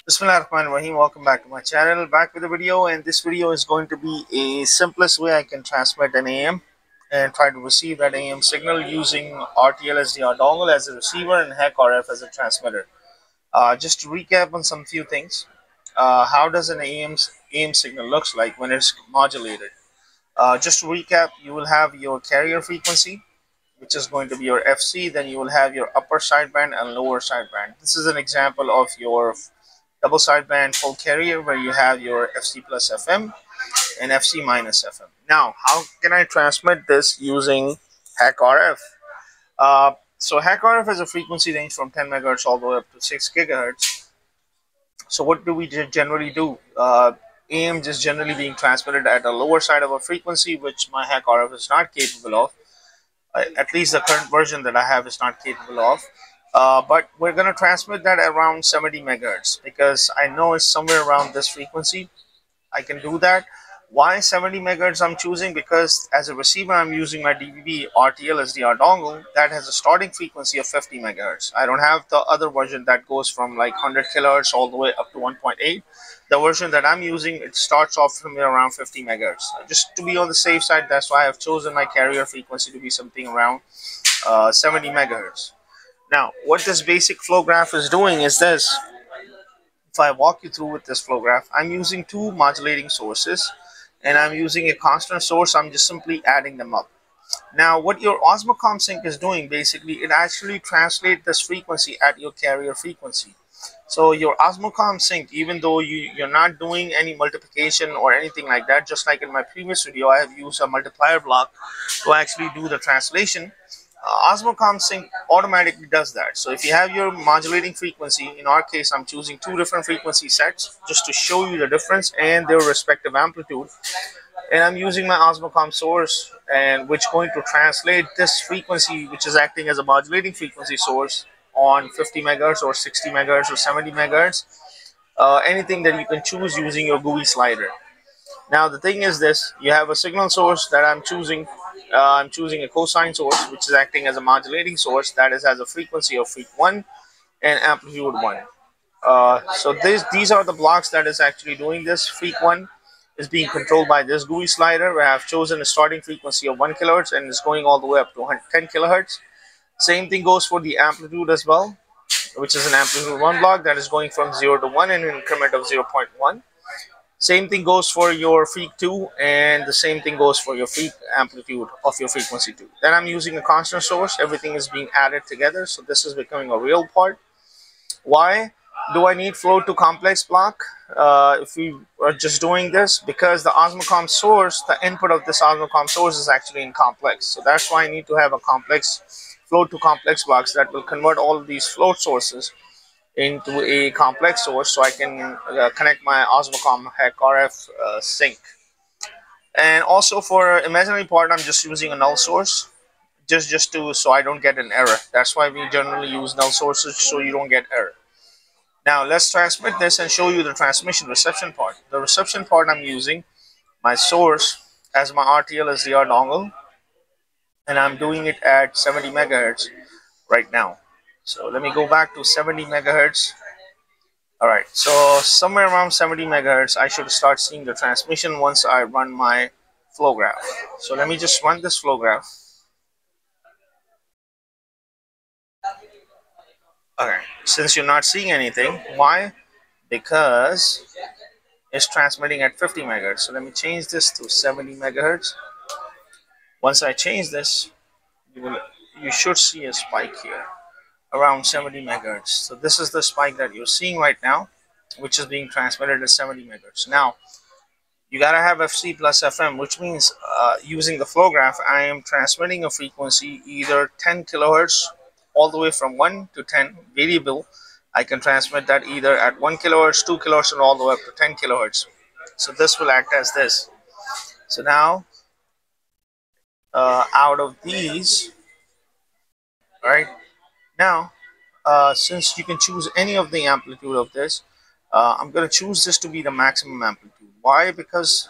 Bismillahirrahmanirrahim. Welcome back to my channel. Back with a video, and this video is going to be a simplest way I can transmit an AM and try to receive that AM signal using RTL-SDR dongle as a receiver and HackRF as a transmitter. Just to recap on some few things. How does an AM signal looks like when it's modulated? Just to recap, you will have your carrier frequency, which is going to be your FC. Then you will have your upper sideband and lower sideband. This is an example of your double sideband full carrier where you have your FC plus FM and FC minus FM. Now, how can I transmit this using HackRF? So HackRF has a frequency range from 10 megahertz all the way up to 6 gigahertz. So what do we generally do? AM is generally being transmitted at a lower side of a frequency, which my HackRF is not capable of. At least the current version that I have is not capable of. But we're going to transmit that around 70 megahertz because I know it's somewhere around this frequency. I can do that. Why 70 megahertz I'm choosing? Because as a receiver I'm using my DVB RTL-SDR dongle that has a starting frequency of 50 megahertz. I don't have the other version that goes from like 100 kilohertz all the way up to 1.8. The version that I'm using, it starts off from around 50 megahertz. Just to be on the safe side, that's why I've chosen my carrier frequency to be something around 70 megahertz. Now, what this basic flow graph is doing is this. If I walk you through with this flow graph, I'm using two modulating sources and I'm using a constant source. I'm just simply adding them up. Now, what your Osmocom sync is doing, basically, it actually translates this frequency at your carrier frequency. So your Osmocom sync, even though you're not doing any multiplication or anything like that, just like in my previous video, I have used a multiplier block to actually do the translation. Osmocom sync automatically does that. So if you have your modulating frequency, in our case I'm choosing two different frequency sets just to show you the difference and their respective amplitude, and I'm using my Osmocom source, and which going to translate this frequency, which is acting as a modulating frequency source, on 50 megahertz or 60 megahertz or 70 megahertz, anything that you can choose using your GUI slider. Now the thing is this, you have a signal source that I'm choosing a cosine source, which is acting as a modulating source that has a frequency of freq 1 and amplitude 1. So these are the blocks that is actually doing this. Freq 1 is being controlled by this GUI slider where I've chosen a starting frequency of 1 kilohertz and it's going all the way up to 10 kilohertz. Same thing goes for the amplitude as well, which is an amplitude 1 block that is going from 0 to 1 in an increment of 0.1. Same thing goes for your freq 2, and the same thing goes for your freq amplitude of your frequency 2. Then I'm using a constant source. Everything is being added together, so this is becoming a real part. Why do I need flow to complex block if we are just doing this? Because the Osmocom source, the input of this Osmocom source is actually in complex. So that's why I need to have a complex flow to complex blocks that will convert all of these float sources into a complex source, so I can connect my Osmocom HackRF sync. And also for imaginary part, I'm just using a null source, just to so I don't get an error. That's why we generally use null sources, so you don't get error. Now let's transmit this and show you the transmission reception part. The reception part, I'm using my source as my RTL-SDR dongle, and I'm doing it at 70 megahertz right now. So let me go back to 70 megahertz. Alright, so somewhere around 70 megahertz, I should start seeing the transmission once I run my flow graph. So let me just run this flow graph. Okay, since you're not seeing anything, why? Because it's transmitting at 50 megahertz. So let me change this to 70 megahertz. Once I change this, you should see a spike here around 70 megahertz. So this is the spike that you're seeing right now, which is being transmitted at 70 megahertz. Now you gotta have FC plus FM, which means using the flow graph, I am transmitting a frequency either 10 kilohertz all the way from 1 to 10 variable. I can transmit that either at 1 kilohertz, 2 kilohertz, and all the way up to 10 kilohertz. So this will act as this. So now out of these, right now, since you can choose any of the amplitude of this, I'm going to choose this to be the maximum amplitude. Why? Because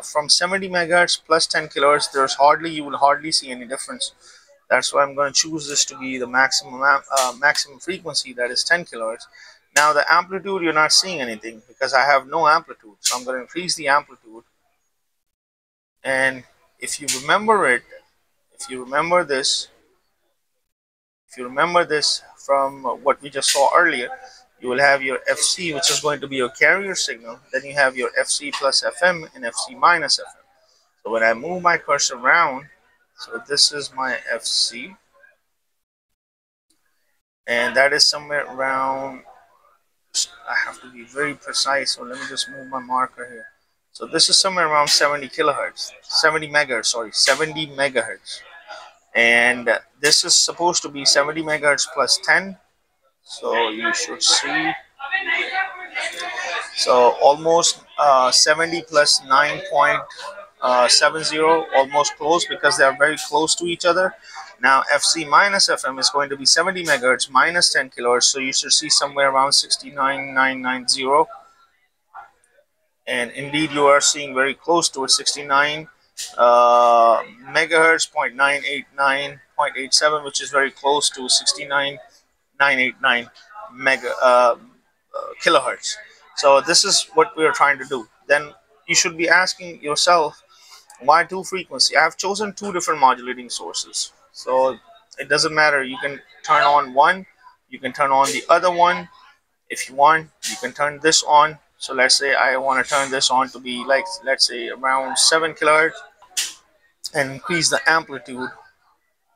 from 70 megahertz plus 10 kilohertz, you will hardly see any difference. That's why I'm going to choose this to be the maximum frequency, that is 10 kilohertz. Now the amplitude, you're not seeing anything because I have no amplitude. So I'm going to increase the amplitude. And if you remember it, if you remember this, from what we just saw earlier, you will have your FC, which is going to be your carrier signal. Then you have your FC plus FM and FC minus FM. So when I move my cursor around, so this is my FC, and that is somewhere around, I have to be very precise, so let me just move my marker here. So this is somewhere around 70 kilohertz, 70 megahertz, sorry, 70 megahertz. And this is supposed to be 70 megahertz plus 10. So you should see, so almost 70 plus 9.70, almost close because they are very close to each other. Now FC minus FM is going to be 70 megahertz minus 10 kilohertz, so you should see somewhere around 69,990. And indeed you are seeing very close to it, 69 megahertz, 0.989, 0.87, which is very close to 69,989 kilohertz. So this is what we are trying to do. Then you should be asking yourself, why two frequency? I have chosen two different modulating sources, so it doesn't matter. You can turn on one, you can turn on the other one. If you want, you can turn this on. So let's say I want to turn this on to be like, let's say around 7 kilohertz, and increase the amplitude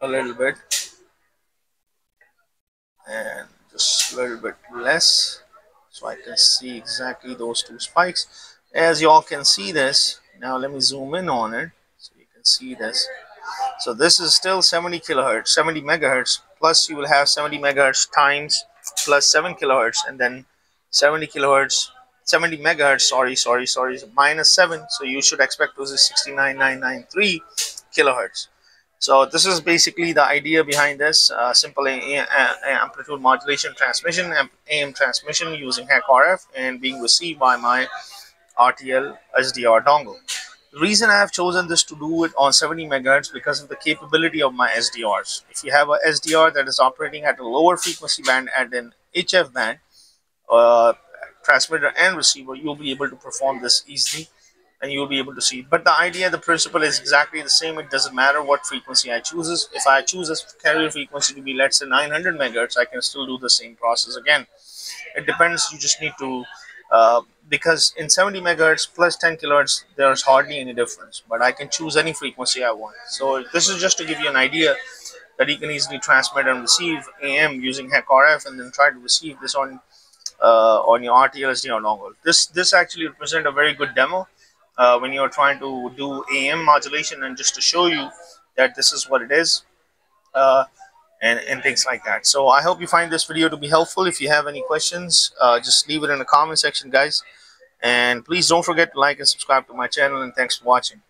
a little bit, and just a little bit less, so I can see exactly those two spikes. As you all can see this, now let me zoom in on it so you can see this. So this is still 70 kilohertz, 70 megahertz, plus you will have 70 megahertz times plus 7 kilohertz, and then 70 kilohertz, 70 megahertz, sorry, minus 7. So you should expect those is 69,993 kilohertz. So this is basically the idea behind this simple amplitude modulation transmission, AM transmission using HackRF, and being received by my RTL-SDR dongle. The reason I have chosen this to do it on 70 megahertz because of the capability of my SDRs. If you have a SDR that is operating at a lower frequency band, at an HF band, transmitter and receiver, you'll be able to perform this easily, and you'll be able to see it. But the idea, the principle is exactly the same. It doesn't matter what frequency I choose. If I choose a carrier frequency to be, let's say, 900 megahertz, I can still do the same process again. It depends. You just need to, because in 70 megahertz plus 10 kilohertz, there's hardly any difference. But I can choose any frequency I want. So this is just to give you an idea that you can easily transmit and receive AM using HackRF, and then try to receive this on your RTL-SDR dongle. This actually represents a very good demo when you're trying to do AM modulation, and just to show you that this is what it is, and things like that. So I hope you find this video to be helpful. If you have any questions, just leave it in the comment section, guys, and please don't forget to like and subscribe to my channel, and thanks for watching.